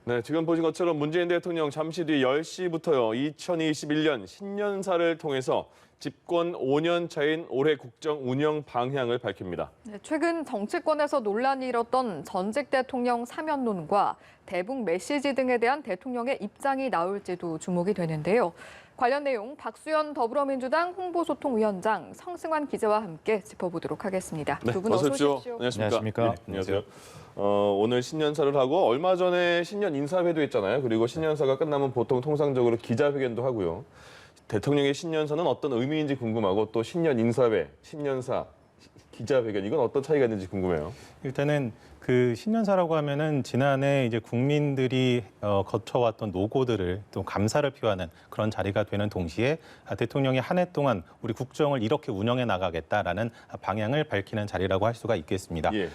네, 지금 보신 것처럼 문재인 대통령 잠시 뒤 10시부터요. 2021년 신년사를 통해서 집권 5년 차인 올해 국정 운영 방향을 밝힙니다. 네, 최근 정치권에서 논란이 일었던 전직 대통령 사면론과 대북 메시지 등에 대한 대통령의 입장이 나올지도 주목이 되는데요. 관련 내용 박수현 더불어민주당 홍보소통위원장, 성승환 기자와 함께 짚어보도록 하겠습니다. 네, 두 분 어서 어서 오십시오. 오십시오. 안녕하십니까? 안녕하십니까? 네, 안녕하세요. 오늘 신년사를 하고 얼마 전에 신년 인사회도 했잖아요. 그리고 신년사가 끝나면 보통 통상적으로 기자회견도 하고요. 대통령의 신년사는 어떤 의미인지 궁금하고 또 신년 인사회, 신년사, 기자회견 이건 어떤 차이가 있는지 궁금해요. 일단은 그 신년사라고 하면은 지난해 이제 국민들이 거쳐왔던 노고들을 또 감사를 표하는 그런 자리가 되는 동시에 대통령이 한 해 동안 우리 국정을 이렇게 운영해 나가겠다라는 방향을 밝히는 자리라고 할 수가 있겠습니다. 예.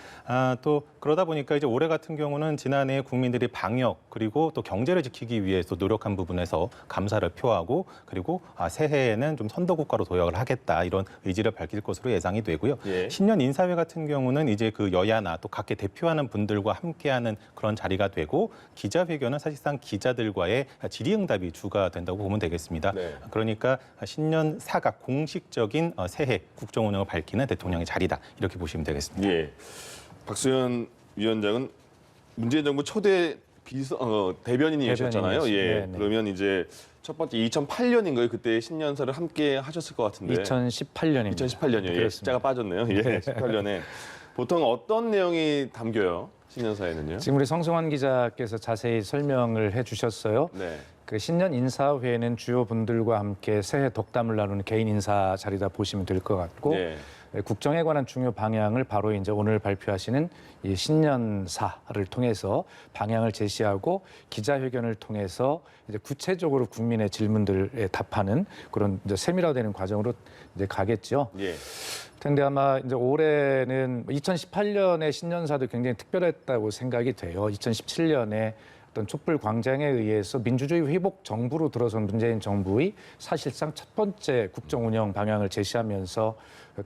또 그러다 보니까 이제 올해 같은 경우는 지난해 국민들이 방역 그리고 또 경제를 지키기 위해서 노력한 부분에서 감사를 표하고 그리고 새해에는 좀 선도국가로 도약을 하겠다 이런 의지를 밝힐 것으로 예상이 되고요. 예. 신년 인사회 같은 경우는 이제 그 여야나 또 각계 대표하는 분들과 함께하는 그런 자리가 되고 기자회견은 사실상 기자들과의 질의응답이 주가 된다고 보면 되겠습니다. 네. 그러니까 신년사가 공식적인 새해 국정 운영을 밝히는 대통령의 자리다 이렇게 보시면 되겠습니다. 예. 박수현 위원장은 문재인 정부 초대 대변인이셨잖아요. 대변인이었어요. 예. 네네. 그러면 이제 첫 번째 2008년인가요? 그때 신년사를 함께 하셨을 것 같은데. 2018년입니다. 2018년이요. 예. 그렇습니다. 숫자가 빠졌네요. 예. 18년에 보통 어떤 내용이 담겨요? 신년사에는요? 지금 우리 성승환 기자께서 자세히 설명을 해주셨어요. 네. 그 신년 인사회는 주요 분들과 함께 새해 덕담을 나누는 개인 인사 자리다 보시면 될 것 같고 네. 국정에 관한 중요 방향을 바로 이제 오늘 발표하시는 이 신년사를 통해서 방향을 제시하고 기자회견을 통해서 이제 구체적으로 국민의 질문들에 답하는 그런 이제 세밀화되는 과정으로 이제 가겠죠. 예. 근데 아마 이제 올해는 2018년의 신년사도 굉장히 특별했다고 생각이 돼요. 2017년에 어떤 촛불 광장에 의해서 민주주의 회복 정부로 들어선 문재인 정부의 사실상 첫 번째 국정 운영 방향을 제시하면서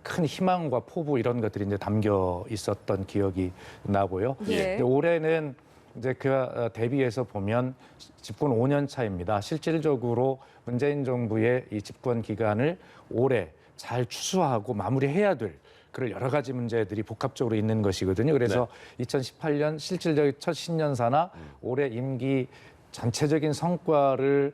큰 희망과 포부 이런 것들이 이제 담겨 있었던 기억이 나고요. 예. 근데 올해는 이제 그 대비해서 보면 집권 5년 차입니다. 실질적으로 문재인 정부의 이 집권 기간을 올해 잘 추수하고 마무리해야 될 그런 여러 가지 문제들이 복합적으로 있는 것이거든요. 그래서 2018년 실질적인 첫 신년사나 올해 임기 전체적인 성과를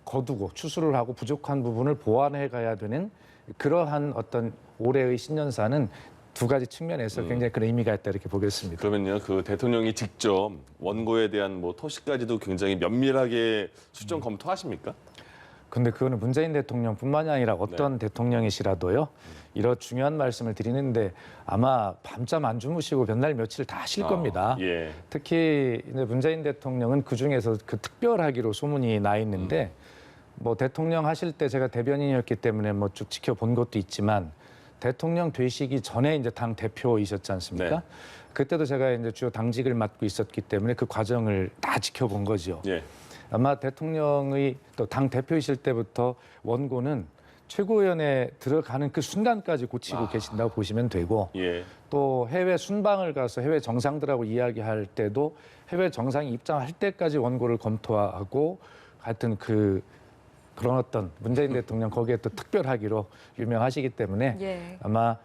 거두고 추수를 하고 부족한 부분을 보완해 가야 되는 그러한 어떤 올해의 신년사는 두 가지 측면에서 굉장히 큰 의미가 있다 이렇게 보겠습니다. 그러면요, 그 대통령이 직접 원고에 대한 뭐 토시까지도 굉장히 면밀하게 수정 검토하십니까? 근데 그거는 문재인 대통령뿐만이 아니라 어떤 대통령이시라도요. 이런 중요한 말씀을 드리는데 아마 밤잠 안 주무시고 몇날 며칠 다 하실 겁니다. 예. 특히 이제 문재인 대통령은 그중에서 그 특별하기로 소문이 나 있는데 뭐 대통령 하실 때 제가 대변인이었기 때문에 뭐 쭉 지켜본 것도 있지만 대통령 되시기 전에 이제 당 대표이셨지 않습니까? 네. 그때도 제가 이제 주요 당직을 맡고 있었기 때문에 그 과정을 다 지켜본 거죠. 예. 아마 대통령의 또 당 대표이실 때부터 원고는 최고위원회에 들어가는 그 순간까지 고치고 계신다고 보시면 되고 예. 또 해외 순방을 가서 해외 정상들하고 이야기할 때도 해외 정상이 입장할 때까지 원고를 검토하고 하여튼 그런 어떤 문재인 대통령 거기에 또 특별하기로 유명하시기 때문에 예. 아마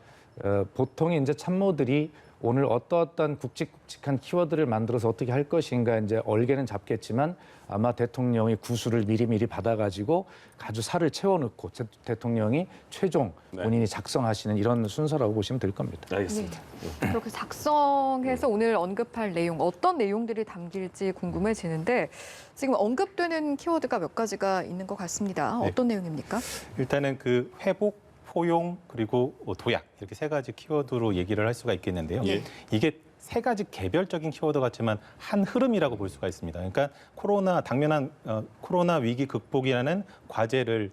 보통 이제 참모들이 오늘 어떠한 굵직굵직한 키워드를 만들어서 어떻게 할 것인가 이제 얼개는 잡겠지만 아마 대통령이 구수를 미리미리 받아가지고 아주 살을 채워넣고 대통령이 최종 본인이 작성하시는 이런 순서라고 보시면 될 겁니다. 알겠습니다. 그렇게 작성해서 오늘 언급할 내용, 어떤 내용들이 담길지 궁금해지는데 지금 언급되는 키워드가 몇 가지가 있는 것 같습니다. 어떤 내용입니까? 일단은 그 회복 포용 그리고 도약 이렇게 세 가지 키워드로 얘기를 할 수가 있겠는데요. 예. 이게 세 가지 개별적인 키워드 같지만 한 흐름이라고 볼 수가 있습니다. 그러니까 당면한 코로나 위기 극복이라는 과제를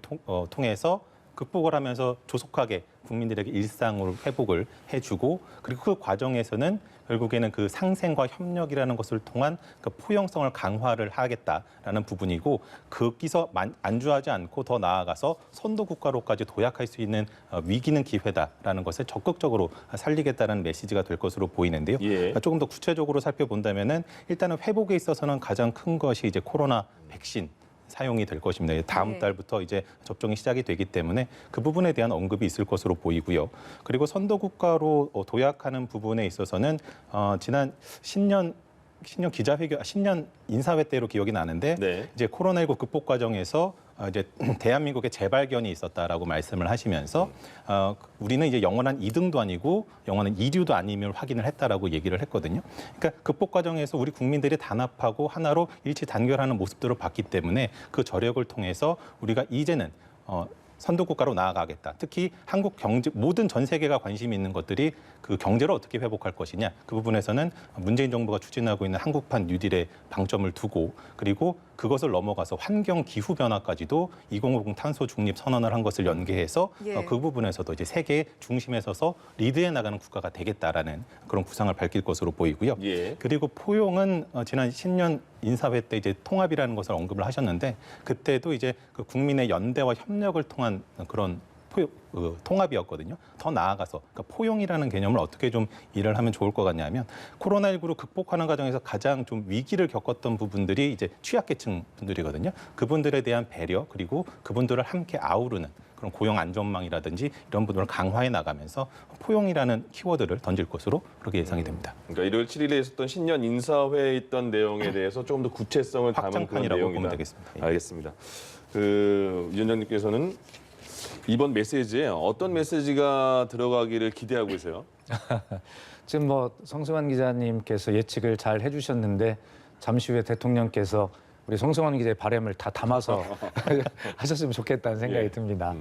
통해서 극복을 하면서 조속하게 국민들에게 일상으로 회복을 해주고 그리고 그 과정에서는 결국에는 그 상생과 협력이라는 것을 통한 그 포용성을 강화를 하겠다라는 부분이고 거기서 안주하지 않고 더 나아가서 선도 국가로까지 도약할 수 있는 위기는 기회다라는 것을 적극적으로 살리겠다는 메시지가 될 것으로 보이는데요. 예. 조금 더 구체적으로 살펴본다면은 일단은 회복에 있어서는 가장 큰 것이 이제 코로나 백신 사용이 될 것입니다. 다음 네. 달부터 이제 접종이 시작이 되기 때문에 그 부분에 대한 언급이 있을 것으로 보이고요. 그리고 선도 국가로 도약하는 부분에 있어서는 지난 신년 기자회견, 신년 인사회 때로 기억이 나는데 네. 이제 코로나19 극복 과정에서 이제 대한민국의 재발견이 있었다라고 말씀을 하시면서 우리는 이제 영원한 2등도 아니고 영원한 2류도 아님을 확인을 했다라고 얘기를 했거든요. 그러니까 극복 과정에서 우리 국민들이 단합하고 하나로 일치 단결하는 모습들을 봤기 때문에 그 저력을 통해서 우리가 이제는 선도 국가로 나아가겠다. 특히 한국 경제 모든 전 세계가 관심이 있는 것들이 그 경제를 어떻게 회복할 것이냐. 그 부분에서는 문재인 정부가 추진하고 있는 한국판 뉴딜에 방점을 두고 그리고 그것을 넘어가서 환경 기후 변화까지도 2050 탄소 중립 선언을 한 것을 연계해서 예. 그 부분에서도 이제 세계의 중심에 서서 리드해 나가는 국가가 되겠다라는 그런 구상을 밝힐 것으로 보이고요. 예. 그리고 포용은 지난 신년 인사회 때 이제 통합이라는 것을 언급을 하셨는데 그때도 이제 그 국민의 연대와 협력을 통한 그런 통합이었거든요. 더 나아가서 그러니까 포용이라는 개념을 어떻게 좀 이해를 하면 좋을 것 같냐면 코로나19를 극복하는 과정에서 가장 좀 위기를 겪었던 부분들이 이제 취약계층 분들이거든요. 그분들에 대한 배려 그리고 그분들을 함께 아우르는 그런 고용 안전망이라든지 이런 부분을 강화해 나가면서 포용이라는 키워드를 던질 것으로 그렇게 예상이 됩니다. 그러니까 1월 7일에 있었던 신년 인사회에 있던 내용에 대해서 조금 더 구체성을 담은 그런 확장판이라고 보면 내용이다. 되겠습니다. 예. 알겠습니다. 위원장님께서는 이번 메시지에 어떤 메시지가 들어가기를 기대하고 계세요? 지금 뭐 성승환 기자님께서 예측을 잘 해주셨는데 잠시 후에 대통령께서 우리 성승환 기자의 바람을 다 담아서 하셨으면 좋겠다는 생각이 예. 듭니다.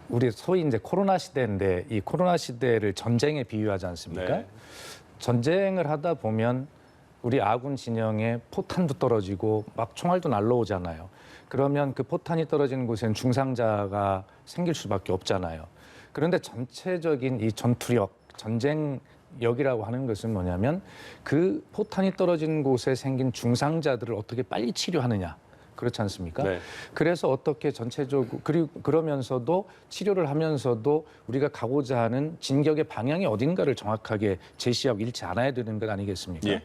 우리 소위 이제 코로나 시대인데 이 코로나 시대를 전쟁에 비유하지 않습니까? 네. 전쟁을 하다 보면 우리 아군 진영에 포탄도 떨어지고 막 총알도 날라오잖아요. 그러면 그 포탄이 떨어지는 곳에는 중상자가 생길 수밖에 없잖아요. 그런데 전체적인 이 전투력, 전쟁력이라고 하는 것은 뭐냐면 그 포탄이 떨어지는 곳에 생긴 중상자들을 어떻게 빨리 치료하느냐. 그렇지 않습니까? 네. 그래서 어떻게 전체적으로 그러면서도 치료를 하면서도 우리가 가고자 하는 진격의 방향이 어딘가를 정확하게 제시하고 잃지 않아야 되는 것 아니겠습니까? 예.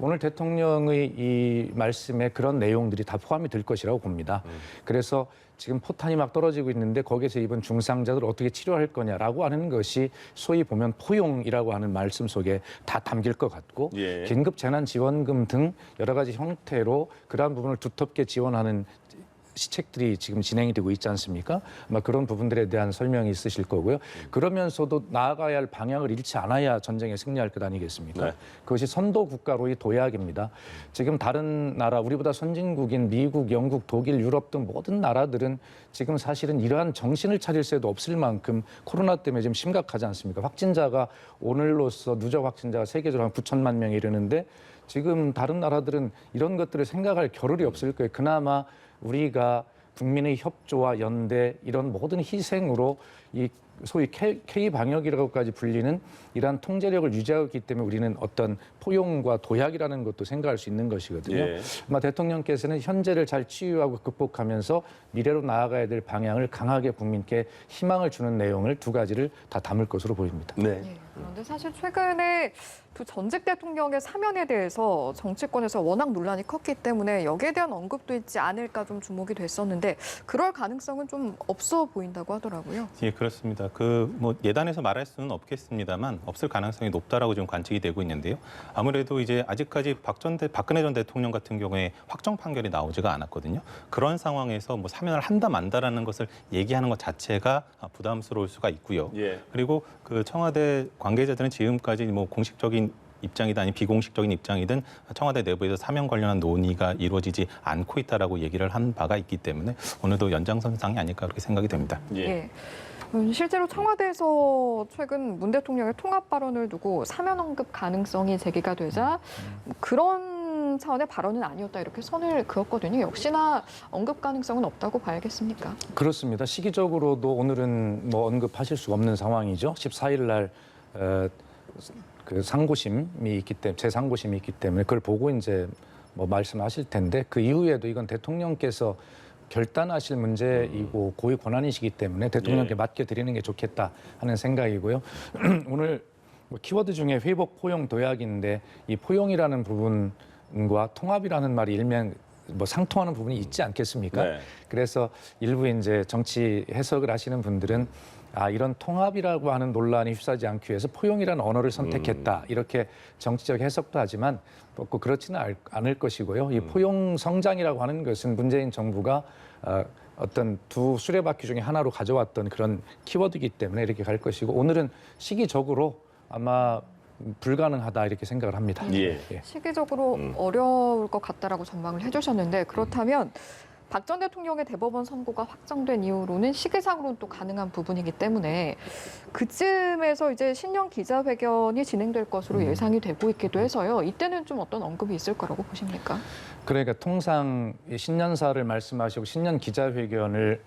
오늘 대통령의 이 말씀에 그런 내용들이 다 포함이 될 것이라고 봅니다. 그래서 지금 포탄이 막 떨어지고 있는데 거기에서 입은 중상자들 어떻게 치료할 거냐라고 하는 것이 소위 보면 포용이라고 하는 말씀 속에 다 담길 것 같고 예. 긴급 재난지원금 등 여러 가지 형태로 그러한 부분을 두텁게 지원하는 시책들이 지금 진행이 되고 있지 않습니까? 아마 그런 부분들에 대한 설명이 있으실 거고요. 그러면서도 나아가야 할 방향을 잃지 않아야 전쟁에 승리할 것 아니겠습니까? 네. 그것이 선도 국가로의 도약입니다. 지금 다른 나라, 우리보다 선진국인 미국, 영국, 독일, 유럽 등 모든 나라들은 지금 사실은 이러한 정신을 차릴 새도 없을 만큼 코로나 때문에 지금 심각하지 않습니까? 확진자가 오늘로써 누적 확진자가 세계적으로 한 9천만 명에 이르는데 지금 다른 나라들은 이런 것들을 생각할 겨를이 없을 거예요. 그나마 우리가 국민의 협조와 연대 이런 모든 희생으로 이 소위 K-방역이라고까지 불리는 이러한 통제력을 유지하고 있기 때문에 우리는 어떤 포용과 도약이라는 것도 생각할 수 있는 것이거든요. 예. 아마 대통령께서는 현재를 잘 치유하고 극복하면서 미래로 나아가야 될 방향을 강하게 국민께 희망을 주는 내용을 두 가지를 다 담을 것으로 보입니다. 네. 예, 그런데 사실 최근에 두 전직 대통령의 사면에 대해서 정치권에서 워낙 논란이 컸기 때문에 여기에 대한 언급도 있지 않을까 좀 주목이 됐었는데 그럴 가능성은 좀 없어 보인다고 하더라고요. 예, 그렇습니다. 뭐 예단해서 말할 수는 없겠습니다만 없을 가능성이 높다라고 지금 관측이 되고 있는데요. 아무래도 이제 아직까지 박근혜 전 대통령 같은 경우에 확정 판결이 나오지가 않았거든요. 그런 상황에서 뭐 사면을 한다 만다라는 것을 얘기하는 것 자체가 부담스러울 수가 있고요. 예. 그리고 그 청와대 관계자들은 지금까지 뭐 공식적인 입장이든 아니 비공식적인 입장이든 청와대 내부에서 사면 관련한 논의가 이루어지지 않고 있다라고 얘기를 한 바가 있기 때문에 오늘도 연장선상이 아닐까 그렇게 생각이 됩니다. 예. 예. 실제로 청와대에서 최근 문 대통령의 통합 발언을 두고 사면 언급 가능성이 제기가 되자 그런 차원의 발언은 아니었다 이렇게 선을 그었거든요. 역시나 언급 가능성은 없다고 봐야겠습니까? 그렇습니다. 시기적으로도 오늘은 뭐 언급하실 수가 없는 상황이죠. 14일 날 그 상고심이 있기 때문에 제3고심이 있기 때문에 그걸 보고 이제 뭐 말씀하실 텐데 그 이후에도 이건 대통령께서 결단하실 문제이고 고유 권한이시기 때문에 대통령께 예. 맡겨드리는 게 좋겠다 하는 생각이고요. 오늘 뭐 키워드 중에 회복, 포용, 도약인데 이 포용이라는 부분과 통합이라는 말이 일면 뭐 상통하는 부분이 있지 않겠습니까? 네. 그래서 일부 이제 정치 해석을 하시는 분들은 이런 통합이라고 하는 논란이 휩싸지 않기 위해서 포용이라는 언어를 선택했다. 이렇게 정치적 해석도 하지만 꼭 그렇지는 않을 것이고요. 이 포용 성장이라고 하는 것은 문재인 정부가 어떤 두 수레바퀴 중에 하나로 가져왔던 그런 키워드이기 때문에 이렇게 갈 것이고 오늘은 시기적으로 아마 불가능하다 이렇게 생각을 합니다. 예. 시기적으로 어려울 것 같다라고 전망을 해주셨는데 그렇다면 박 전 대통령의 대법원 선고가 확정된 이후로는 시기상으로는 또 가능한 부분이기 때문에 그쯤에서 이제 신년 기자회견이 진행될 것으로 예상이 되고 있기도 해서요. 이때는 좀 어떤 언급이 있을 거라고 보십니까? 그러니까 통상 신년사를 말씀하시고 신년 기자회견을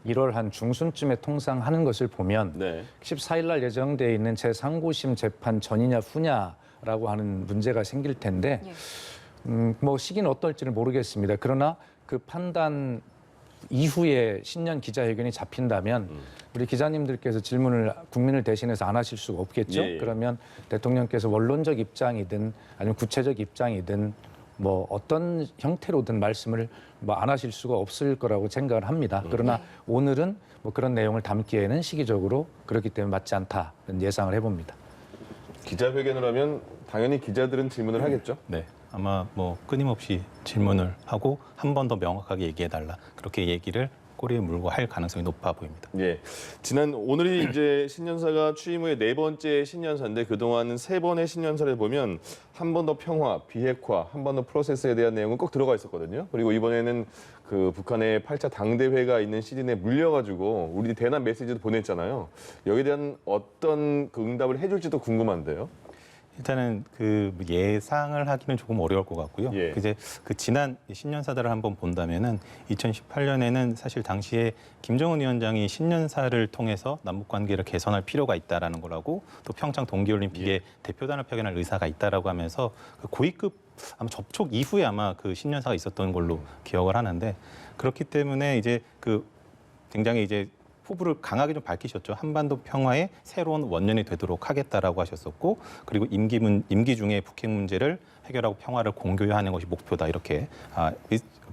1월 한 중순쯤에 통상 하는 것을 보면 네. 14일 날 예정돼 있는 제3고심 재판 전이냐 후냐라고 하는 문제가 생길 텐데 뭐 시기는 어떨지는 모르겠습니다. 그러나 그 판단 이후에 신년 기자회견이 잡힌다면 우리 기자님들께서 질문을 국민을 대신해서 안 하실 수가 없겠죠. 예. 그러면 대통령께서 원론적 입장이든 아니면 구체적 입장이든 뭐 어떤 형태로든 말씀을 뭐 안 하실 수가 없을 거라고 생각을 합니다. 그러나 오늘은 뭐 그런 내용을 담기에는 시기적으로 그렇기 때문에 맞지 않다는 예상을 해봅니다. 기자회견을 하면 당연히 기자들은 질문을 하겠죠. 네. 아마 뭐 끊임없이 질문을 하고 한 번 더 명확하게 얘기해달라 그렇게 얘기를 꼬리에 물고 할 가능성이 높아 보입니다. 예. 오늘이 이제 신년사가 취임 후에 4번째 신년사인데 그동안 3번의 신년사를 보면 한 번 더 평화, 비핵화, 한 번 더 프로세스에 대한 내용은 꼭 들어가 있었거든요. 그리고 이번에는 그 북한의 8차 당대회가 있는 시즌에 물려가지고 우리 대남 메시지도 보냈잖아요. 여기에 대한 어떤 그 응답을 해줄지도 궁금한데요. 일단은 그 예상을 하기는 조금 어려울 것 같고요. 예. 이제 그 지난 신년사들을 한번 본다면은 2018년에는 사실 당시에 김정은 위원장이 신년사를 통해서 남북 관계를 개선할 필요가 있다라는 거라고 또 평창 동계올림픽에 대표단을 파견할 의사가 있다라고 하면서 그 고위급 아마 접촉 이후에 아마 그 신년사가 있었던 걸로 기억을 하는데 그렇기 때문에 이제 그 굉장히 이제 포부를 강하게 좀 밝히셨죠. 한반도 평화의 새로운 원년이 되도록 하겠다라고 하셨었고 그리고 임기 중에 북핵 문제를 해결하고 평화를 공고화하는 것이 목표다 이렇게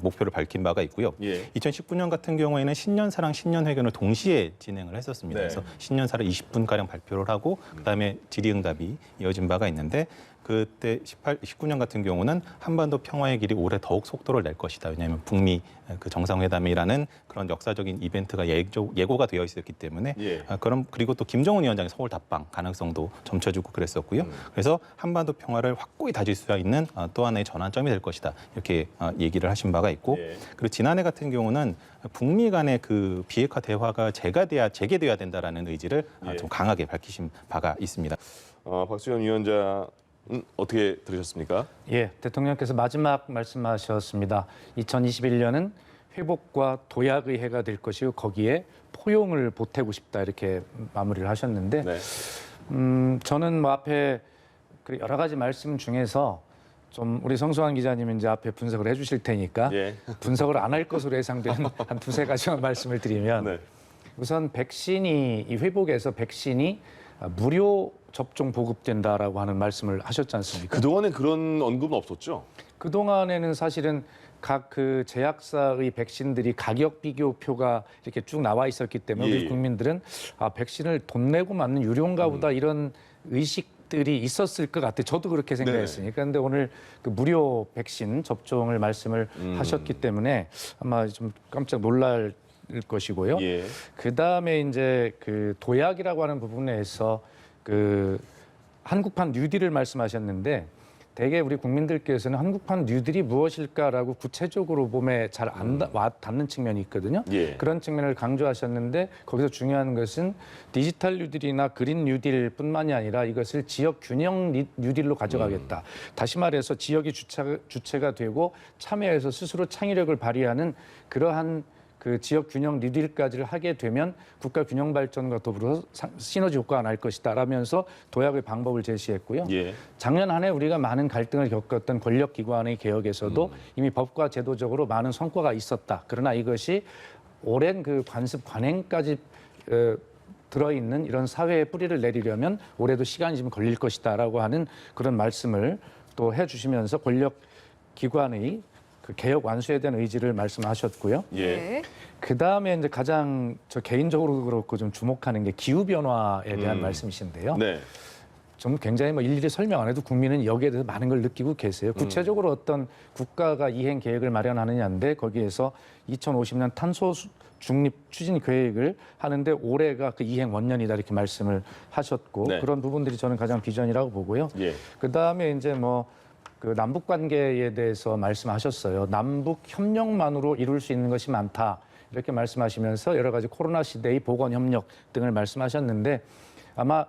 목표를 밝힌 바가 있고요. 예. 2019년 같은 경우에는 신년사랑 신년회견을 동시에 진행을 했었습니다. 네. 그래서 신년사를 20분가량 발표를 하고 그다음에 질의응답이 이어진 바가 있는데 그때 19년 같은 경우는 한반도 평화의 길이 올해 더욱 속도를 낼 것이다. 왜냐하면 북미 그 정상회담이라는 그런 역사적인 이벤트가 예고가 되어 있었기 때문에 예. 그리고 또 김정은 위원장의 서울 답방 가능성도 점쳐주고 그랬었고요. 그래서 한반도 평화를 확고히 다질 수 있는 또 하나의 전환점이 될 것이다. 이렇게 얘기를 하신 바가 있고 예. 그리고 지난해 같은 경우는 북미 간의 그 비핵화 대화가 재개돼야 된다라는 의지를 예. 좀 강하게 밝히신 바가 있습니다. 박수현 위원장 어떻게 들으셨습니까? 예, 대통령께서 마지막 말씀하셨습니다. 2021년은 회복과 도약의 해가 될 것이고 거기에 포용을 보태고 싶다 이렇게 마무리를 하셨는데 네. 저는 뭐 앞에 그 여러 가지 말씀 중에서 좀 우리 성수환 기자님 이제 앞에 분석을 해주실 테니까 예. 분석을 안 할 것으로 예상되는 한 두세 가지만 말씀을 드리면 네. 우선 이 회복에서 백신이 무료 접종 보급된다라고 하는 말씀을 하셨지 않습니까? 그동안에 그런 언급은 없었죠? 그동안에는 사실은 각 그 제약사의 백신들이 가격 비교표가 이렇게 쭉 나와 있었기 때문에 예. 우리 국민들은 백신을 돈 내고 맞는 유료인가 보다 이런 의식들이 있었을 것 같아요. 저도 그렇게 생각했으니까. 그런데 오늘 그 무료 백신 접종을 말씀을 하셨기 때문에 아마 좀 깜짝 놀랄 것이고요. 예. 그다음에 이제 그 도약이라고 하는 부분에서 그 한국판 뉴딜을 말씀하셨는데 대개 우리 국민들께서는 한국판 뉴딜이 무엇일까라고 구체적으로 몸에 잘 안 닿는 측면이 있거든요. 예. 그런 측면을 강조하셨는데 거기서 중요한 것은 디지털 뉴딜이나 그린 뉴딜뿐만이 아니라 이것을 지역 균형 뉴딜로 가져가겠다. 다시 말해서 지역이 주체가 되고 참여해서 스스로 창의력을 발휘하는 그러한 그 지역 균형 뉴딜까지를 하게 되면 국가 균형 발전과 더불어 시너지 효과가 날 것이다라면서 도약의 방법을 제시했고요. 예. 작년 한 해 우리가 많은 갈등을 겪었던 권력기관의 개혁에서도 이미 법과 제도적으로 많은 성과가 있었다. 그러나 이것이 오랜 그 관습 관행까지 들어있는 이런 사회의 뿌리를 내리려면 올해도 시간이 좀 걸릴 것이다라고 하는 그런 말씀을 또 해주시면서 권력기관의 그 개혁 완수에 대한 의지를 말씀하셨고요. 예. 네. 그 다음에 이제 가장 저 개인적으로 그렇고 좀 주목하는 게 기후 변화에 대한 말씀이신데요. 네. 좀 굉장히 뭐 일일이 설명 안 해도 국민은 여기에 대해서 많은 걸 느끼고 계세요. 구체적으로 어떤 국가가 이행 계획을 마련하느냐인데 거기에서 2050년 탄소 중립 추진 계획을 하는데 올해가 그 이행 원년이다 이렇게 말씀을 하셨고 네. 그런 부분들이 저는 가장 비전이라고 보고요. 예. 그 다음에 이제 뭐 그 남북 관계에 대해서 말씀하셨어요. 남북 협력만으로 이룰 수 있는 것이 많다. 이렇게 말씀하시면서 여러 가지 코로나 시대의 보건 협력 등을 말씀하셨는데 아마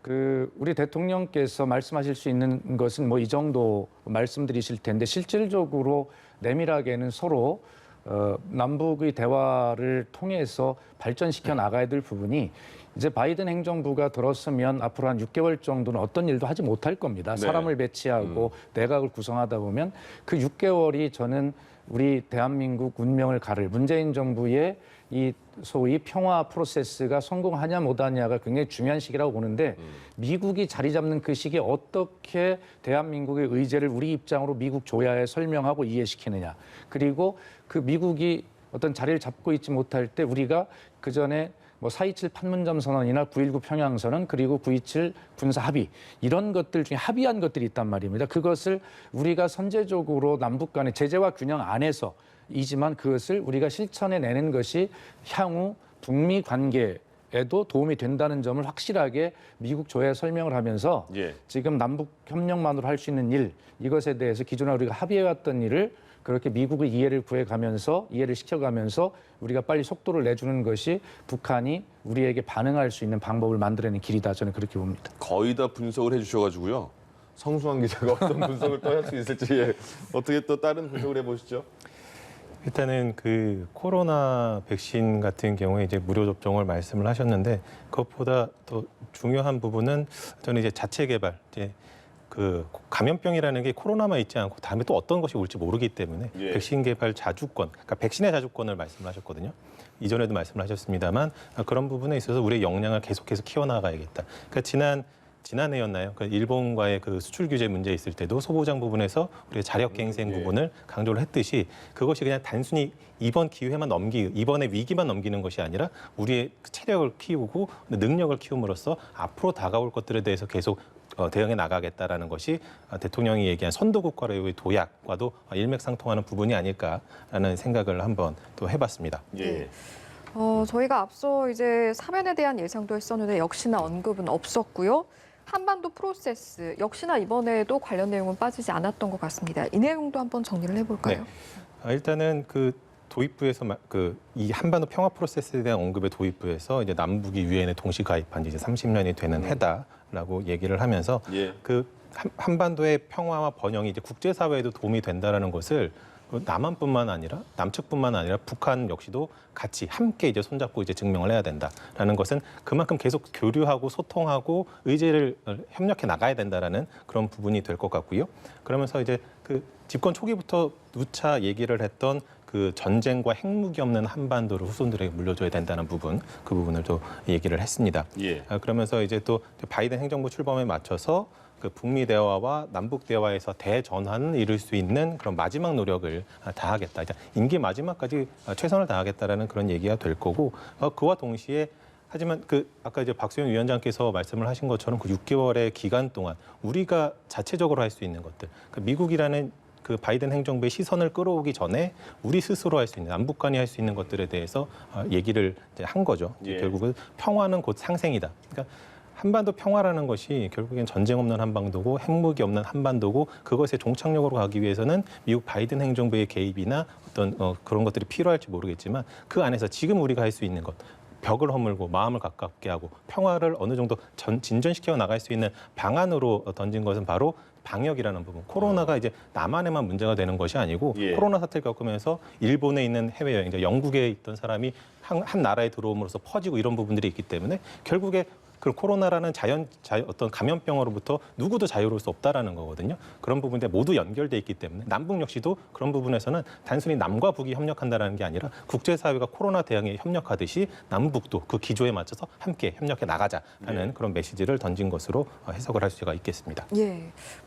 그 우리 대통령께서 말씀하실 수 있는 것은 뭐 이 정도 말씀드리실 텐데 실질적으로 내밀하게는 서로 남북의 대화를 통해서 발전시켜 나가야 될 부분이 이제 바이든 행정부가 들었으면 앞으로 한 6개월 정도는 어떤 일도 하지 못할 겁니다. 네. 사람을 배치하고 내각을 구성하다 보면 그 6개월이 저는 우리 대한민국 운명을 가를 문재인 정부의 이 소위 평화 프로세스가 성공하냐 못하냐가 굉장히 중요한 시기라고 보는데 미국이 자리 잡는 그 시기에 어떻게 대한민국의 의제를 우리 입장으로 미국 조야에 설명하고 이해시키느냐. 그리고 그 미국이 어떤 자리를 잡고 있지 못할 때 우리가 그 전에 뭐 4.27 판문점 선언이나 9.19 평양 선언 그리고 9.27 군사 합의 이런 것들 중에 합의한 것들이 있단 말입니다. 그것을 우리가 선제적으로 남북 간의 제재와 균형 안에서 이지만 그것을 우리가 실천해 내는 것이 향후 북미 관계에도 도움이 된다는 점을 확실하게 미국 조야에 설명을 하면서 예. 지금 남북 협력만으로 할 수 있는 일 이것에 대해서 기존에 우리가 합의해왔던 일을 그렇게 미국의 이해를 구해가면서 이해를 시켜가면서 우리가 빨리 속도를 내주는 것이 북한이 우리에게 반응할 수 있는 방법을 만들어내는 길이다. 저는 그렇게 봅니다. 거의 다 분석을 해주셔가지고요. 성수환 기자가 어떤 분석을 또 할 수 있을지 예. 어떻게 또 다른 분석을 해보시죠? 일단은 그 코로나 백신 같은 경우에 이제 무료 접종을 말씀을 하셨는데 그것보다 더 중요한 부분은 저는 이제 자체 개발, 이제 그 감염병이라는 게 코로나만 있지 않고 다음에 또 어떤 것이 올지 모르기 때문에 예. 백신 개발 자주권, 그러니까 백신의 자주권을 말씀을 하셨거든요. 이전에도 말씀을 하셨습니다만 그런 부분에 있어서 우리의 역량을 계속해서 키워나가야겠다. 그러니까 지난해였나요? 그 일본과의 그 수출 규제 문제 있을 때도 소보장 부분에서 우리가 자력갱생 예. 부분을 강조를 했듯이 그것이 그냥 단순히 이번 기회만 이번의 위기만 넘기는 것이 아니라 우리의 체력을 키우고 능력을 키움으로써 앞으로 다가올 것들에 대해서 계속 대응해 나가겠다라는 것이 대통령이 얘기한 선도국가로의 도약과도 일맥상통하는 부분이 아닐까라는 생각을 한번 또 해봤습니다. 예. 저희가 앞서 이제 사면에 대한 예상도 했었는데 역시나 언급은 없었고요. 한반도 프로세스 역시나 이번에도 관련 내용은 빠지지 않았던 것 같습니다. 이 내용도 한번 정리를 해볼까요? 네. 일단은 그 도입부에서 이 한반도 평화 프로세스에 대한 언급의 도입부에서 이제 남북이 유엔에 동시 가입한 지 이제 30년이 되는 해다라고 얘기를 하면서 예. 그 한반도의 평화와 번영이 이제 국제사회에도 도움이 된다라는 것을 남한뿐만 아니라 남측뿐만 아니라 북한 역시도 같이 함께 이제 손잡고 이제 증명을 해야 된다라는 것은 그만큼 계속 교류하고 소통하고 의제를 협력해 나가야 된다라는 그런 부분이 될 것 같고요. 그러면서 이제 그 집권 초기부터 누차 얘기를 했던 그 전쟁과 핵무기 없는 한반도를 후손들에게 물려줘야 된다는 부분, 그 부분을 또 얘기를 했습니다. 예. 그러면서 이제 또 바이든 행정부 출범에 맞춰서 그 북미 대화와 남북 대화에서 대전환을 이룰 수 있는 그런 마지막 노력을 다하겠다. 임기 마지막까지 최선을 다하겠다라는 그런 얘기가 될 거고 그와 동시에 하지만 그 아까 이제 박수영 위원장께서 말씀을 하신 것처럼 그 6개월의 기간 동안 우리가 자체적으로 할 수 있는 것들, 그 미국이라는 그 바이든 행정부의 시선을 끌어오기 전에 우리 스스로 할 수 있는 남북 간이 할 수 있는 것들에 대해서 얘기를 이제 한 거죠. 예. 결국은 평화는 곧 상생이다. 그러니까 한반도 평화라는 것이 결국엔 전쟁 없는 한반도고 핵무기 없는 한반도고 그것에 종착역으로 가기 위해서는 미국 바이든 행정부의 개입이나 어떤 그런 것들이 필요할지 모르겠지만 그 안에서 지금 우리가 할 수 있는 것 벽을 허물고 마음을 가깝게 하고 평화를 어느 정도 진전시켜 나갈 수 있는 방안으로 던진 것은 바로 방역이라는 부분. 코로나가 이제 남한에만 문제가 되는 것이 아니고 예. 코로나 사태를 겪으면서 일본에 있는 해외여행, 이제 영국에 있던 사람이 한 나라에 들어옴으로써 퍼지고 이런 부분들이 있기 때문에 결국에 그 코로나라는 어떤 감염병으로부터 누구도 자유로울 수 없다라는 거거든요. 그런 부분에 모두 연결돼 있기 때문에 남북 역시도 그런 부분에서는 단순히 남과 북이 협력한다라는 게 아니라 국제사회가 코로나 대응에 협력하듯이 남북도 그 기조에 맞춰서 함께 협력해 나가자라는 그런 메시지를 던진 것으로 해석을 할 수가 있겠습니다. 예,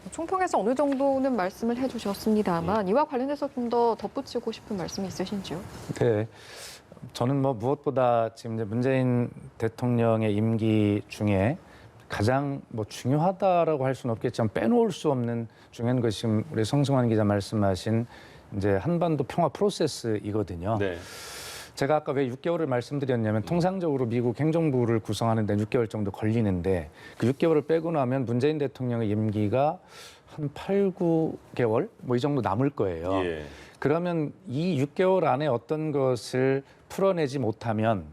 뭐 총평에서 어느 정도는 말씀을 해주셨습니다만 이와 관련해서 좀 더 덧붙이고 싶은 말씀이 있으신지요? 네. 저는 뭐 무엇보다 지금 이제 문재인 대통령의 임기 중에 가장 뭐 중요하다라고 할 수는 없겠지만 빼놓을 수 없는 중요한 것이 지금 우리 성승환 기자 말씀하신 이제 한반도 평화 프로세스이거든요. 네. 제가 아까 왜 6개월을 말씀드렸냐면 통상적으로 미국 행정부를 구성하는 데 6개월 정도 걸리는데 그 6개월을 빼고 나면 문재인 대통령의 임기가 한 8, 9개월 뭐 이 정도 남을 거예요. 예. 그러면 이 6개월 안에 어떤 것을 풀어내지 못하면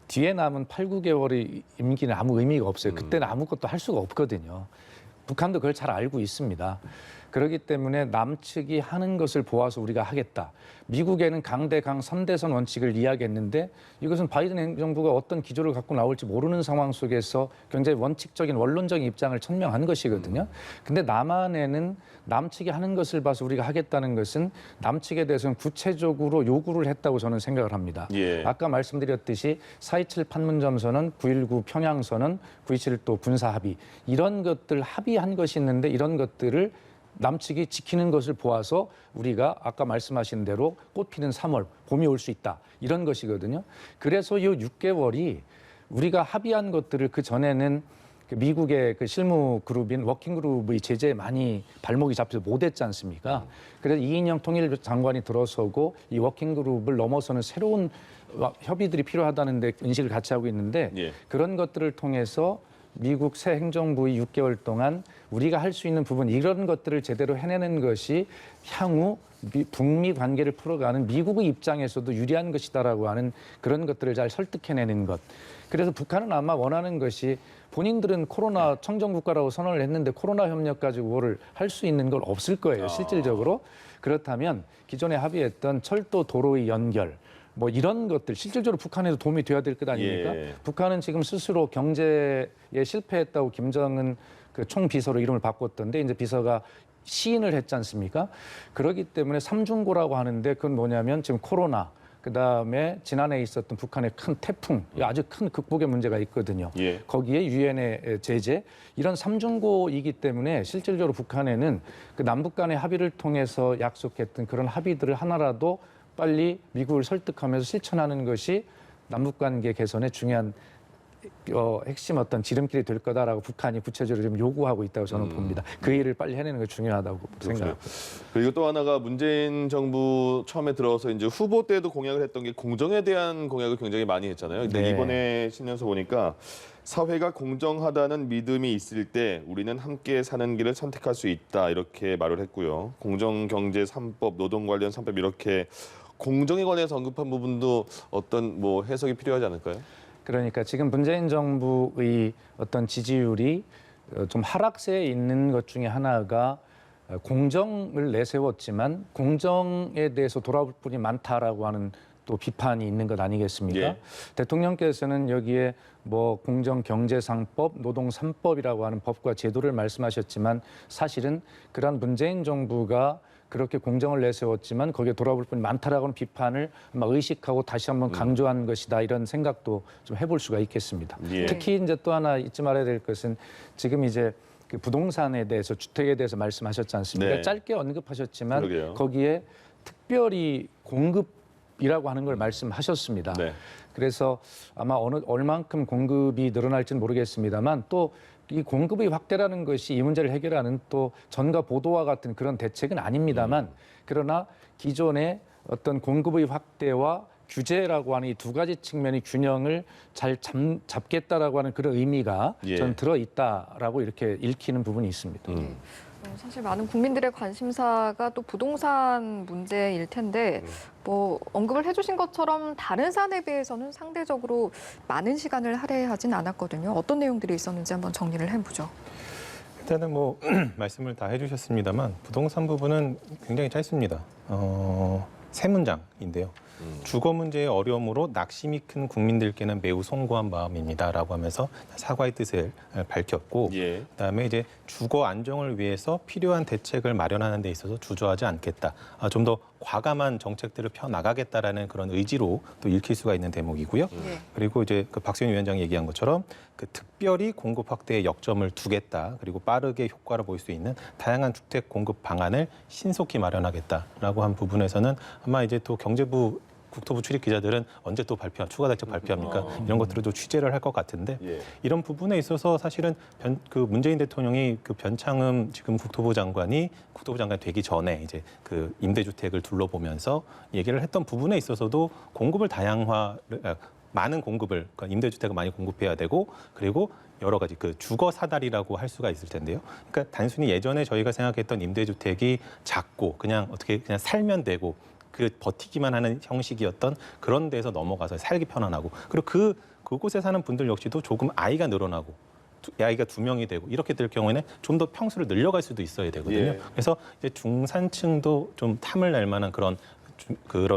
뒤에 남은 8, 9개월의 임기는 아무 의미가 없어요. 그때는 아무것도 할 수가 없거든요. 북한도 그걸 잘 알고 있습니다. 그렇기 때문에 남측이 하는 것을 보아서 우리가 하겠다. 미국에는 강대강 3대선 원칙을 이야기했는데 이것은 바이든 행정부가 어떤 기조를 갖고 나올지 모르는 상황 속에서 굉장히 원칙적인 원론적인 입장을 천명한 것이거든요. 근데 남한에는 남측이 하는 것을 봐서 우리가 하겠다는 것은 남측에 대해서는 구체적으로 요구를 했다고 저는 생각을 합니다. 예. 아까 말씀드렸듯이 4.27 판문점선언, 9.19 평양선언, 9.27 또 군사합의 이런 것들 합의한 것이 있는데 이런 것들을 남측이 지키는 것을 보아서 우리가 아까 말씀하신 대로 꽃피는 3월, 봄이 올 수 있다. 이런 것이거든요. 그래서 이 6개월이 우리가 합의한 것들을 그 전에는 미국의 그 실무 그룹인 워킹 그룹의 제재에 많이 발목이 잡혀서 못했지 않습니까? 그래서 이인영 통일 장관이 들어서고 이 워킹 그룹을 넘어서는 새로운 협의들이 필요하다는 데 인식을 같이 하고 있는데 예. 그런 것들을 통해서 미국 새 행정부의 6개월 동안 우리가 할 수 있는 부분 이런 것들을 제대로 해내는 것이 향후 북미 관계를 풀어가는 미국의 입장에서도 유리한 것이다라고 하는 그런 것들을 잘 설득해내는 것. 그래서 북한은 아마 원하는 것이 본인들은 코로나 청정국가라고 선언을 했는데 코로나 협력 가지고 그거를 할 수 있는 걸 없을 거예요. 실질적으로. 그렇다면 기존에 합의했던 철도 도로의 연결 뭐 이런 것들 실질적으로 북한에도 도움이 돼야 될 것 아닙니까? 예. 북한은 지금 스스로 경제에 실패했다고 김정은 그 총비서로 이름을 바꿨던데 이제 비서가 시인을 했지 않습니까? 그렇기 때문에 삼중고라고 하는데 그건 뭐냐면 지금 코로나 그다음에 지난해 있었던 북한의 큰 태풍 아주 큰 극복의 문제가 있거든요. 예. 거기에 유엔의 제재 이런 삼중고이기 때문에 실질적으로 북한에는 그 남북 간의 합의를 통해서 약속했던 그런 합의들을 하나라도 빨리 미국을 설득하면서 실천하는 것이 남북관계 개선의 중요한 핵심 어떤 지름길이 될 거다라고 북한이 구체적으로 좀 요구하고 있다고 저는 봅니다. 그 일을 빨리 해내는 게 중요하다고 생각합니다. 그리고 또 하나가 문재인 정부 처음에 들어서 이제 후보 때도 공약을 했던 게 공정에 대한 공약을 굉장히 많이 했잖아요. 근데 네. 이번에 신년서 보니까 사회가 공정하다는 믿음이 있을 때 우리는 함께 사는 길을 선택할 수 있다 이렇게 말을 했고요. 공정경제 3법, 노동 관련 3법 이렇게 공정에 관해서 언급한 부분도 어떤 뭐 해석이 필요하지 않을까요? 그러니까 지금 문재인 정부의 어떤 지지율이 좀 하락세에 있는 것 중에 하나가 공정을 내세웠지만 공정에 대해서 돌아볼 분이 많다라고 하는 또 비판이 있는 것 아니겠습니까? 예. 대통령께서는 여기에 뭐 공정경제상법, 노동 3법이라고 하는 법과 제도를 말씀하셨지만 사실은 그런 문재인 정부가 그렇게 공정을 내세웠지만 거기에 돌아볼 분이 많다라고 하는 비판을 아마 의식하고 다시 한번 강조한 것이다 이런 생각도 좀 해볼 수가 있겠습니다. 예. 특히 이제 또 하나 잊지 말아야 될 것은 지금 이제 그 부동산에 대해서 주택에 대해서 말씀하셨지 않습니까? 네. 짧게 언급하셨지만 그러게요. 거기에 특별히 공급이라고 하는 걸 말씀하셨습니다. 네. 그래서 아마 얼만큼 공급이 늘어날지는 모르겠습니다만 또 이 공급의 확대라는 것이 이 문제를 해결하는 또 전가 보도와 같은 그런 대책은 아닙니다만 그러나 기존의 어떤 공급의 확대와 규제라고 하는 이 두 가지 측면의 균형을 잘 잡겠다라고 하는 그런 의미가 예. 저는 들어있다라고 이렇게 읽히는 부분이 있습니다. 사실 많은 국민들의 관심사가 또 부동산 문제일 텐데 뭐 언급을 해주신 것처럼 다른 사안에 비해서는 상대적으로 많은 시간을 할애하진 않았거든요. 어떤 내용들이 있었는지 한번 정리를 해보죠. 일단은 뭐 말씀을 다 해주셨습니다만 부동산 부분은 굉장히 짧습니다. 세 문장인데요. 주거 문제의 어려움으로 낙심이 큰 국민들께는 매우 송구한 마음입니다라고 하면서 사과의 뜻을 밝혔고, 예. 그다음에 이제 주거 안정을 위해서 필요한 대책을 마련하는 데 있어서 주저하지 않겠다. 좀 더 과감한 정책들을 펴 나가겠다라는 그런 의지로 또 읽힐 수가 있는 대목이고요. 예. 그리고 이제 그 박수현 위원장이 얘기한 것처럼 그 특별히 공급 확대에 역점을 두겠다. 그리고 빠르게 효과를 볼 수 있는 다양한 주택 공급 방안을 신속히 마련하겠다라고 한 부분에서는 아마 이제 또 경제부 국토부 출입 기자들은 언제 또 추가 대책 발표합니까? 이런 것들을 또 취재를 할 것 같은데 예. 이런 부분에 있어서 사실은 그 문재인 대통령이 그 변창흠 지금 국토부 장관이 되기 전에 이제 그 임대주택을 둘러보면서 얘기를 했던 부분에 있어서도 공급을 많은 공급을, 그러니까 임대주택을 많이 공급해야 되고, 그리고 여러 가지 그 주거 사다리라고 할 수가 있을 텐데요. 그러니까 단순히 예전에 저희가 생각했던 임대주택이 작고 그냥 어떻게 그냥 살면 되고 그 버티기만 하는 형식이었던 그런 데서 넘어가서 살기 편안하고, 그리고 그곳에 사는 분들 역시도 조금 아이가 늘어나고 아이가 2명이 되고 이렇게 될 경우에는 좀 더 평수를 늘려갈 수도 있어야 되거든요. 예. 그래서 이제 중산층도 좀 탐을 낼 만한 그런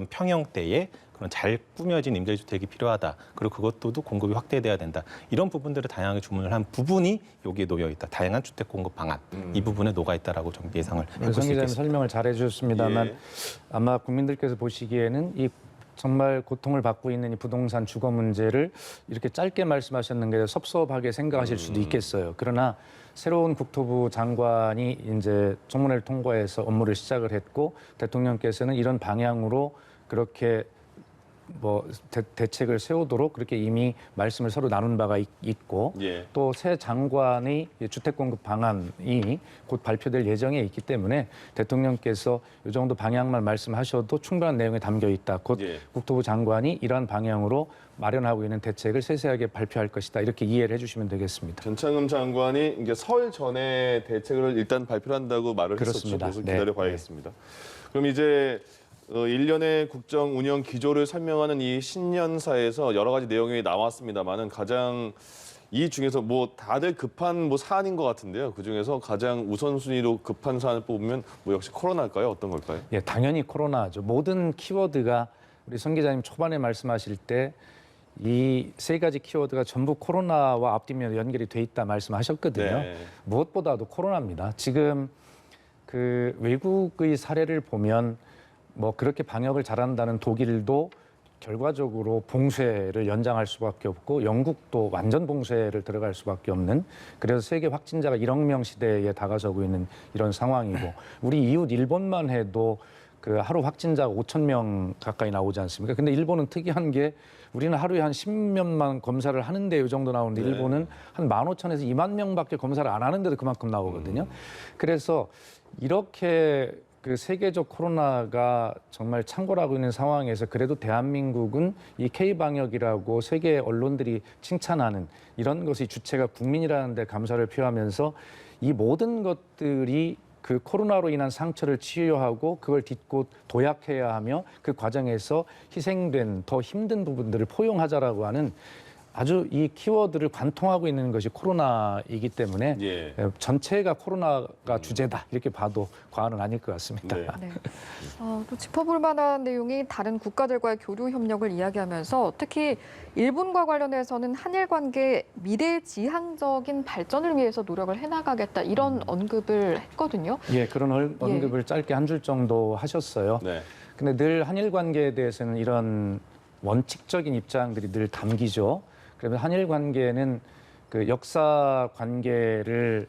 평형대에 그런 잘 꾸며진 임대주택이 필요하다. 그리고 그것도 공급이 확대돼야 된다. 이런 부분들을 다양하게 주문을 한 부분이 여기에 놓여 있다. 다양한 주택 공급 방안 이 부분에 녹아 있다라고 좀 예상을 해볼 수 성 기자님 있겠습니다. 설명을 잘해주셨습니다만 예. 아마 국민들께서 보시기에는 이 정말 고통을 받고 있는 이 부동산 주거 문제를 이렇게 짧게 말씀하셨는 게 섭섭하게 생각하실 수도 있겠어요. 그러나 새로운 국토부 장관이 이제 청문회를 통과해서 업무를 시작을 했고, 대통령께서는 이런 방향으로 그렇게 대책을 세우도록 그렇게 이미 말씀을 서로 나눈 바가 있고, 예. 또 새 장관의 주택 공급 방안이 곧 발표될 예정에 있기 때문에 대통령께서 이 정도 방향만 말씀하셔도 충분한 내용이 담겨 있다. 곧 예. 국토부 장관이 이러한 방향으로 마련하고 있는 대책을 세세하게 발표할 것이다. 이렇게 이해를 해주시면 되겠습니다. 변창흠 장관이 이제 설 전에 대책을 일단 발표를 한다고 말을 그렇습니다. 했었죠. 그래서 네. 기다려봐야겠습니다. 그럼 이제 일련의 국정 운영 기조를 설명하는 이 신년사에서 여러 가지 내용이 나왔습니다만은 가장 이 중에서 뭐 다들 급한 사안인 것 같은데요. 그 중에서 가장 우선순위로 급한 사안을 뽑으면 역시 코로나일까요? 어떤 걸까요? 예, 당연히 코로나죠. 모든 키워드가 우리 성 기자님 초반에 말씀하실 때 이 세 가지 키워드가 전부 코로나와 앞뒤면 연결이 돼 있다 말씀하셨거든요. 네. 무엇보다도 코로나입니다. 지금 그 외국의 사례를 보면 그렇게 방역을 잘한다는 독일도 결과적으로 봉쇄를 연장할 수밖에 없고, 영국도 완전 봉쇄를 들어갈 수밖에 없는, 그래서 세계 확진자가 1억 명 시대에 다가서고 있는 이런 상황이고, 우리 이웃 일본만 해도 그 하루 확진자가 5천 명 가까이 나오지 않습니까? 근데 일본은 특이한 게 우리는 하루에 한 10몇만 검사를 하는데 이 정도 나오는데, 일본은 한 15,000에서 2만 명밖에 검사를 안 하는데도 그만큼 나오거든요. 그래서 이렇게 그 세계적 코로나가 정말 창궐하고 있는 상황에서 그래도 대한민국은 이 K방역이라고 세계 언론들이 칭찬하는 이런 것이 주체가 국민이라는 데 감사를 표하면서 이 모든 것들이 그 코로나로 인한 상처를 치유하고 그걸 딛고 도약해야 하며 그 과정에서 희생된 더 힘든 부분들을 포용하자라고 하는 아주 이 키워드를 관통하고 있는 것이 코로나이기 때문에 예. 전체가 코로나가 주제다 이렇게 봐도 과언은 아닐 것 같습니다. 네. 네. 또 짚어볼 만한 내용이 다른 국가들과의 교류 협력을 이야기하면서 특히 일본과 관련해서는 한일 관계 미래지향적인 발전을 위해서 노력을 해나가겠다 이런 언급을 했거든요. 예, 그런 언급을 짧게 한 줄 정도 하셨어요. 네. 근데 늘 한일 관계에 대해서는 이런 원칙적인 입장들이 늘 담기죠. 그러면 한일 관계는 그 역사 관계를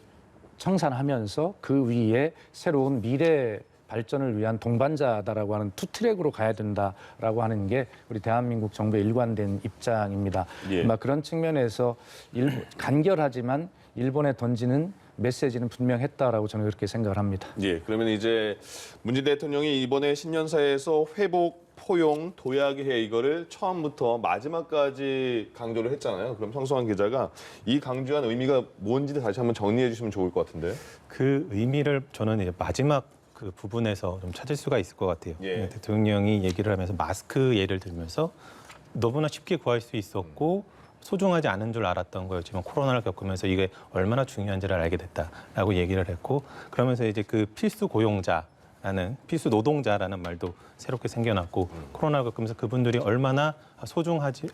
청산하면서 그 위에 새로운 미래 발전을 위한 동반자다라고 하는 투 트랙으로 가야 된다라고 하는 게 우리 대한민국 정부의 일관된 입장입니다. 예. 그런 측면에서 간결하지만 일본에 던지는 메시지는 분명했다라고 저는 그렇게 생각을 합니다. 예. 그러면 이제 문재인 대통령이 이번에 신년사에서 회복, 포용, 도약의 해 이거를 처음부터 마지막까지 강조를 했잖아요. 그럼 성수환 기자가 이 강조한 의미가 뭔지 다시 한번 정리해 주시면 좋을 것 같은데요. 그 의미를 저는 이제 마지막 그 부분에서 좀 찾을 수가 있을 것 같아요. 예. 대통령이 얘기를 하면서 마스크 예를 들면서 너무나 쉽게 구할 수 있었고 소중하지 않은 줄 알았던 거였지만 코로나를 겪으면서 이게 얼마나 중요한지를 알게 됐다라고 얘기를 했고 그러면서 이제 그 필수 고용자라는 필수 노동자라는 말도 새롭게 생겨났고 코로나를 겪으면서 그분들이 얼마나 소중하지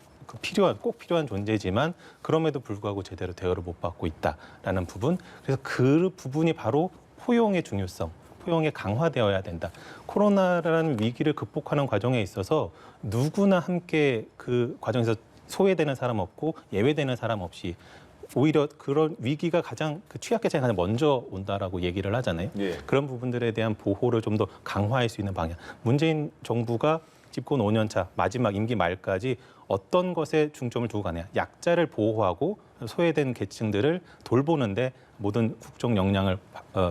꼭 필요한 존재지만 그럼에도 불구하고 제대로 대우를 못 받고 있다라는 부분 그래서 그 부분이 바로 포용의 중요성 포용이 강화되어야 된다. 코로나라는 위기를 극복하는 과정에 있어서 누구나 함께 그 과정에서 소외되는 사람 없고 예외되는 사람 없이 오히려 그런 위기가 가장 그 취약계층이 가장 먼저 온다라고 얘기를 하잖아요. 예. 그런 부분들에 대한 보호를 좀 더 강화할 수 있는 방향. 문재인 정부가 집권 5년 차 마지막 임기 말까지 어떤 것에 중점을 두고 가냐. 약자를 보호하고 소외된 계층들을 돌보는데 모든 국정 역량을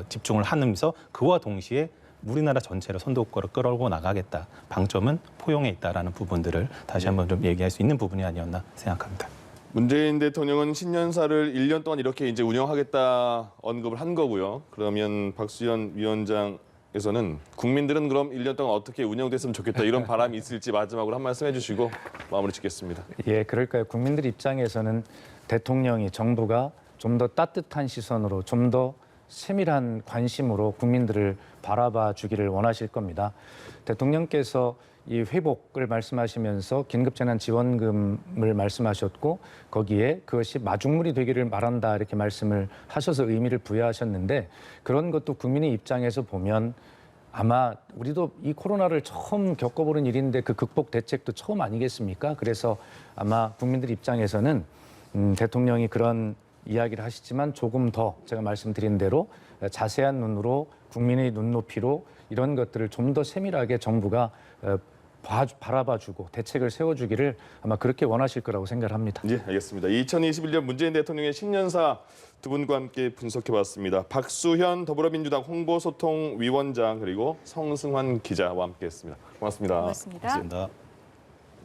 집중을 하면서 그와 동시에 우리나라 전체를 선도국가로 끌어오고 나가겠다. 방점은 포용에 있다라는 부분들을 다시 한번 좀 얘기할 수 있는 부분이 아니었나 생각합니다. 문재인 대통령은 신년사를 1년 동안 이렇게 이제 운영하겠다 언급을 한 거고요. 그러면 박수현 위원장에서는 국민들은 그럼 1년 동안 어떻게 운영됐으면 좋겠다 이런 바람이 있을지 마지막으로 한 말씀 해주시고 마무리 짓겠습니다. 예, 그럴까요? 국민들 입장에서는 대통령이 정부가 좀 더 따뜻한 시선으로 좀 더 세밀한 관심으로 국민들을 바라봐 주기를 원하실 겁니다. 대통령께서 이 회복을 말씀하시면서 긴급재난지원금을 말씀하셨고 거기에 그것이 마중물이 되기를 바란다 이렇게 말씀을 하셔서 의미를 부여하셨는데 그런 것도 국민의 입장에서 보면 아마 우리도 이 코로나를 처음 겪어보는 일인데 그 극복 대책도 처음 아니겠습니까? 그래서 아마 국민들 입장에서는 대통령이 그런 이야기를 하시지만 조금 더 제가 말씀드린 대로 자세한 눈으로 국민의 눈높이로 이런 것들을 좀 더 세밀하게 정부가 바라봐주고 대책을 세워주기를 아마 그렇게 원하실 거라고 생각을 합니다. 예, 알겠습니다. 2021년 문재인 대통령의 신년사 두 분과 함께 분석해봤습니다. 박수현 더불어민주당 홍보소통위원장 그리고 성승환 기자와 함께했습니다. 고맙습니다. 고맙습니다. 고맙습니다.